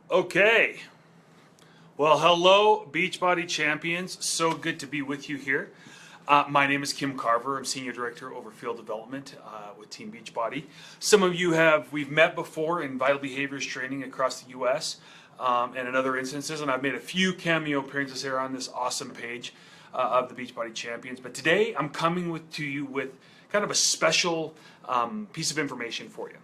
Okay. Well, hello, Beachbody champions. So good to be with you here. My name is Cim Carver. I'm Senior Director over Field Development with Team Beachbody. Some of you we've met before in Vital Behaviors training across the U.S. And in other instances, and I've made a few cameo appearances here on this awesome page of the Beachbody champions. But today, I'm coming to you with kind of a special piece of information for you.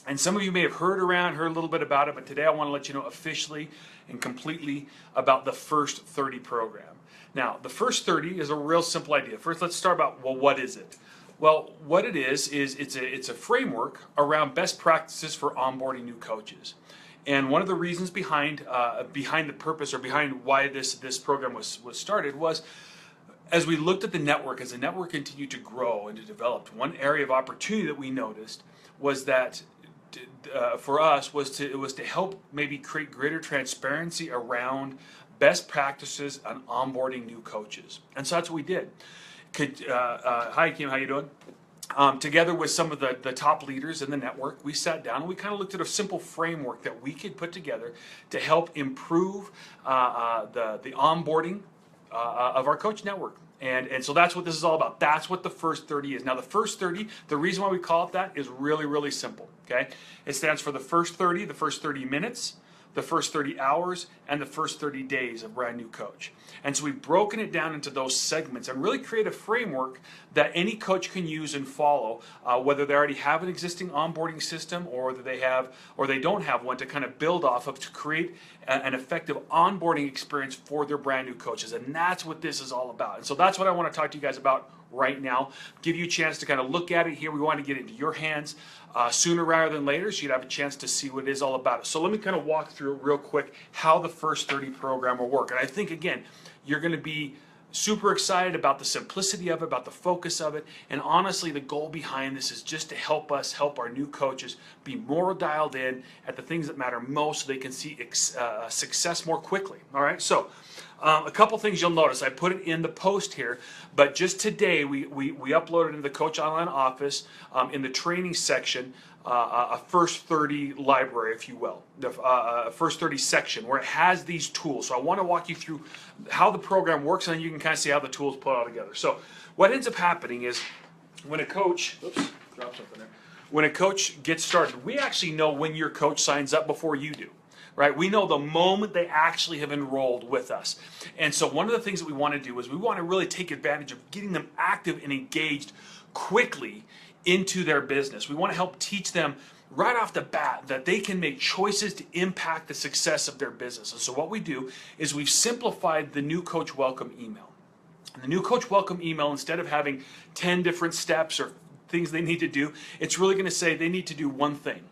And some of you may have heard a little bit about it, but today I want to let you know officially and completely about the First 30 program. Now, the First 30 is a real simple idea. First, let's start about, well, what is it? Well, what it is it's a framework around best practices for onboarding new coaches. And one of the reasons behind the purpose or behind why this program was started was as we looked at the network, as the network continued to grow and to develop, one area of opportunity that we noticed was that for us was to help maybe create greater transparency around best practices on onboarding new coaches, and so that's what we did. Hi Kim, how you doing? Together with some of the top leaders in the network, we sat down and we kind of looked at a simple framework that we could put together to help improve the onboarding of our coach network. And so that's what this is all about. That's what the First 30 is. Now the First 30, the reason why we call it that is really, really simple, okay? It stands for the first 30 minutes, the first 30 hours, and the first 30 days of brand new coach. And so we've broken it down into those segments and really create a framework that any coach can use and follow, whether they already have an existing onboarding system or that they don't have one, to kind of build off of to create an effective onboarding experience for their brand new coaches. And that's what this is all about. And so that's what I want to talk to you guys about right now. Give you a chance to kind of look at it here. We want to get it into your hands sooner rather than later, so you'd have a chance to see what it is all about. So let me kind of walk through real quick how the First 30 program will work. And I think, again, you're going to be super excited about the simplicity of it, about the focus of it, and honestly, the goal behind this is just to help our new coaches be more dialed in at the things that matter most so they can see success more quickly. All right, so a couple things you'll notice. I put it in the post here, but just today we uploaded into the Coach Online office in the training section a First 30 library, if you will, the First 30 section where it has these tools. So I want to walk you through how the program works, and then you can kind of see how the tools put it all together. So what ends up happening is when a coach, when a coach gets started, we actually know when your coach signs up before you do. Right? We know the moment they actually have enrolled with us. And so one of the things that we want to do is we want to really take advantage of getting them active and engaged quickly into their business. We want to help teach them right off the bat that they can make choices to impact the success of their business. And so what we do is we've simplified the new coach welcome email. And the new coach welcome email, instead of having 10 different steps or things they need to do, it's really going to say they need to do one thing,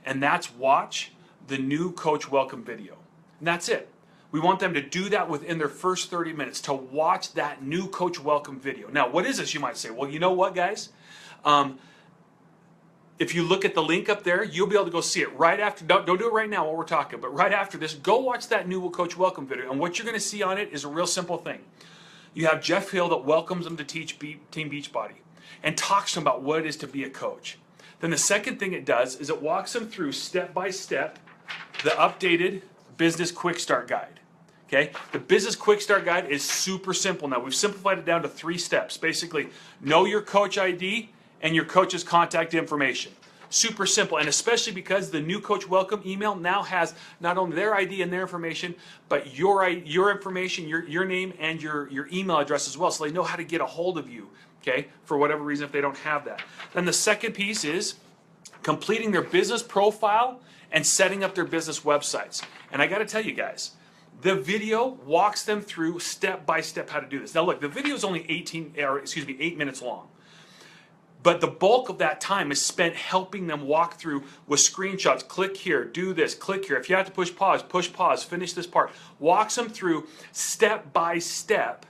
and that's watch the new coach welcome video. And that's it. We want them to do that within their first 30 minutes, to watch that new coach welcome video. Now, what is this, you might say? Well, you know what, guys? If you look at the link up there, you'll be able to go see it right after. Don't do it right now while we're talking, but right after this, go watch that new coach welcome video. And what you're going to see on it is a real simple thing. You have Jeff Hill that welcomes them to teach Team Beachbody and talks to them about what it is to be a coach. Then the second thing it does is it walks them through step by step the updated Business Quick Start Guide. Okay? The Business Quick Start Guide is super simple now. We've simplified it down to 3 steps. Basically, know your coach ID and your coach's contact information. Super simple, and especially because the new coach welcome email now has not only their ID and their information, but your information, your name, and your email address as well, so they know how to get a hold of you, okay, for whatever reason if they don't have that. Then the second piece is completing their business profile and setting up their business websites. And I got to tell you guys, the video walks them through step by step how to do this. Now look, the video is only 8 minutes long. But the bulk of that time is spent helping them walk through with screenshots. Click here, do this, click here. If you have to push pause, finish this part. Walks them through step by step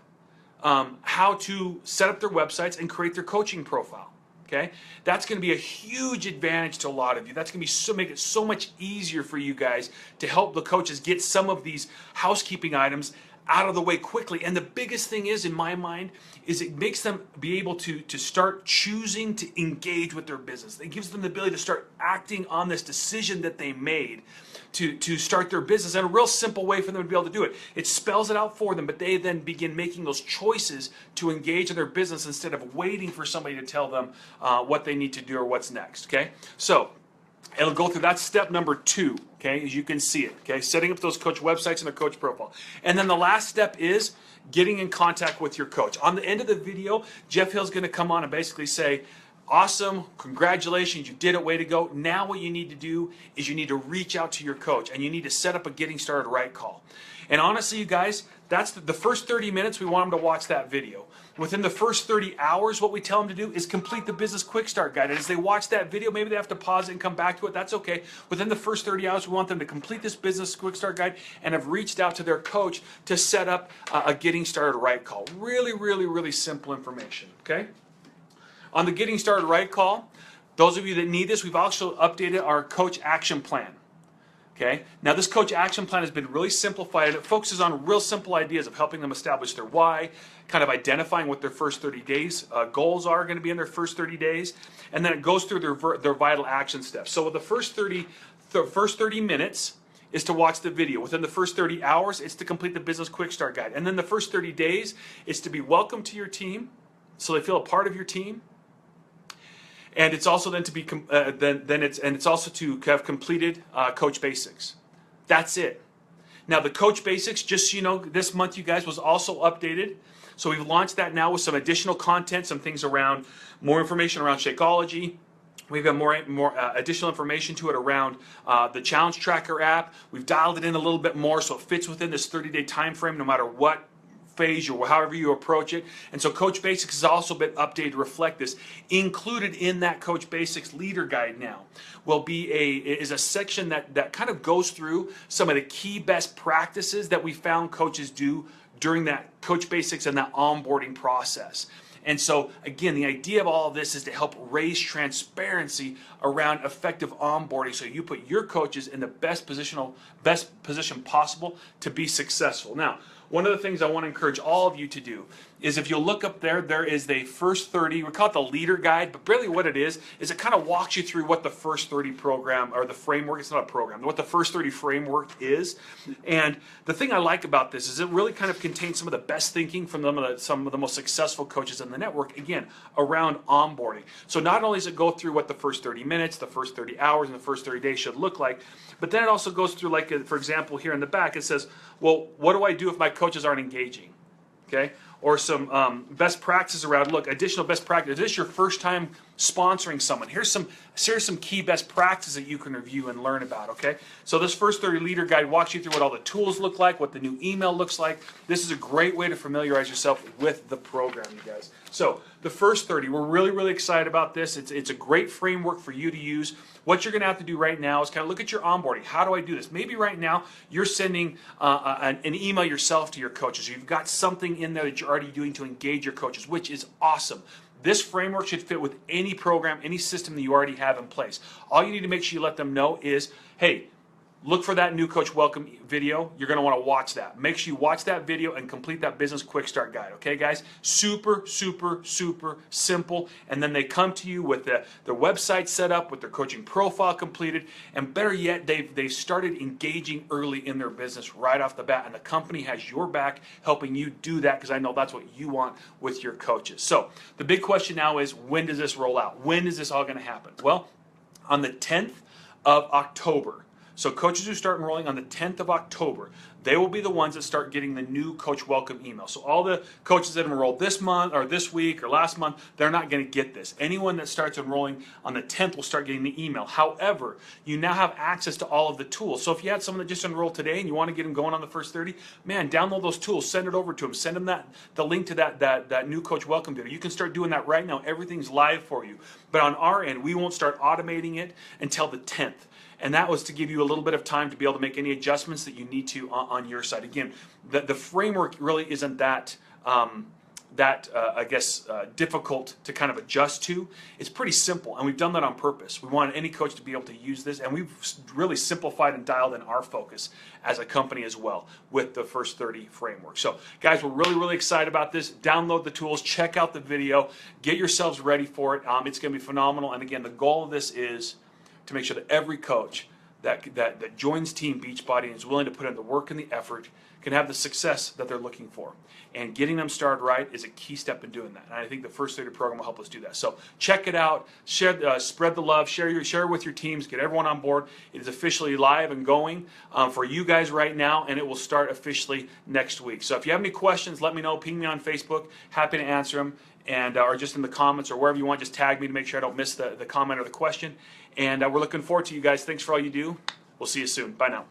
how to set up their websites and create their coaching profile. Okay, that's going to be a huge advantage to a lot of you. That's going to make it so much easier for you guys to help the coaches get some of these housekeeping items out of the way quickly. And the biggest thing is, in my mind, is it makes them be able to start choosing to engage with their business. It gives them the ability to start acting on this decision that they made to start their business, and a real simple way for them to be able to do it. It spells it out for them, but they then begin making those choices to engage in their business instead of waiting for somebody to tell them what they need to do or what's next, okay? So it'll go through, that's step number 2, okay, as you can see it, okay, setting up those coach websites and their coach profile. And then the last step is getting in contact with your coach. On the end of the video, Jeff Hill's going to come on and basically say, awesome, congratulations, you did it, way to go. Now what you need to do is you need to reach out to your coach and you need to set up a getting started right call. And honestly, you guys, that's the first 30 minutes we want them to watch that video. Within the first 30 hours, what we tell them to do is complete the business quick start guide. And as they watch that video, maybe they have to pause it and come back to it. That's okay. Within the first 30 hours, we want them to complete this business quick start guide and have reached out to their coach to set up a getting started right call. Really, really, really simple information, okay? On the getting started right call, those of you that need this, we've also updated our coach action plan. Okay. Now this coach action plan has been really simplified. It focuses on real simple ideas of helping them establish their why, kind of identifying what their first 30 days goals are going to be in their first 30 days, and then it goes through their vital action steps. So with the first 30 minutes is to watch the video. Within the first 30 hours, it's to complete the business quick start guide, and then the first 30 days is to be welcome to your team, so they feel a part of your team. And it's also then to be it's also to have completed Coach Basics. That's it. Now the Coach Basics, just so you know, this month you guys was also updated. So we've launched that now with some additional content, some things around more information around Shakeology. We've got more additional information to it around the Challenge Tracker app. We've dialed it in a little bit more so it fits within this 30-day time frame, no matter what phase or however you approach it. And so Coach Basics has also been updated to reflect this. Included in that Coach Basics leader guide now will be is a section that kind of goes through some of the key best practices that we found coaches do during that Coach Basics and that onboarding process. And so again, the idea of all of this is to help raise transparency around effective onboarding so you put your coaches in the best position possible to be successful. Now, one of the things I want to encourage all of you to do is if you look up there, there is the first 30, we call it the leader guide, but really what it is it kind of walks you through what the first 30 program, or the framework, it's not a program, what the first 30 framework is. And the thing I like about this is it really kind of contains some of the best thinking from some of the most successful coaches in the network, again, around onboarding. So not only does it go through what the first 30 minutes, the first 30 hours, and the first 30 days should look like, but then it also goes through, like, for example, here in the back, it says, well, what do I do if my coaches aren't engaging? Okay, or some best practices around, look, additional best practice. Is this your first time sponsoring someone? Here's some key best practices that you can review and learn about, okay? So this first 30 leader guide walks you through what all the tools look like, what the new email looks like. This is a great way to familiarize yourself with the program, you guys. So the first 30, we're really, really excited about this. It's a great framework for you to use. What you're going to have to do right now is kind of look at your onboarding. How do I do this? Maybe right now you're sending an email yourself to your coaches. You've got something in there that you're already doing to engage your coaches, which is awesome. This framework should fit with any program, any system that you already have in place. All you need to make sure you let them know is, hey, look for that new coach welcome video. You're going to want to watch that. Make sure you watch that video and complete that business quick start guide. Okay, guys? Super, super, super simple. And then they come to you with their website set up, with their coaching profile completed, and better yet, they've started engaging early in their business right off the bat. And the company has your back helping you do that, because I know that's what you want with your coaches. So the big question now is, when does this roll out? When is this all going to happen? Well, on the 10th of October. So coaches who start enrolling on the 10th of October, they will be the ones that start getting the new coach welcome email. So all the coaches that enrolled this month or this week or last month, they're not going to get this. Anyone that starts enrolling on the 10th will start getting the email. However, you now have access to all of the tools. So if you had someone that just enrolled today and you want to get them going on the first 30, man, download those tools, send it over to them, send them the link to that new coach welcome video. You can start doing that right now. Everything's live for you. But on our end, we won't start automating it until the 10th. And that was to give you a little bit of time to be able to make any adjustments that you need to on your side. Again, the framework really isn't that difficult to kind of adjust to. It's pretty simple, and we've done that on purpose. We wanted any coach to be able to use this, and we've really simplified and dialed in our focus as a company as well with the first 30 framework. So guys, we're really, really excited about this. Download the tools, check out the video, get yourselves ready for it. It's going to be phenomenal. And again, the goal of this is to make sure that every coach that joins Team Beachbody and is willing to put in the work and the effort can have the success that they're looking for. And getting them started right is a key step in doing that. And I think the First Lady program will help us do that. So check it out, share, spread the love, share with your teams, get everyone on board. It is officially live and going for you guys right now, and it will start officially next week. So if you have any questions, let me know. Ping me on Facebook. Happy to answer them. And or just in the comments or wherever you want, just tag me to make sure I don't miss the comment or the question. And we're looking forward to you guys. Thanks for all you do. We'll see you soon. Bye now.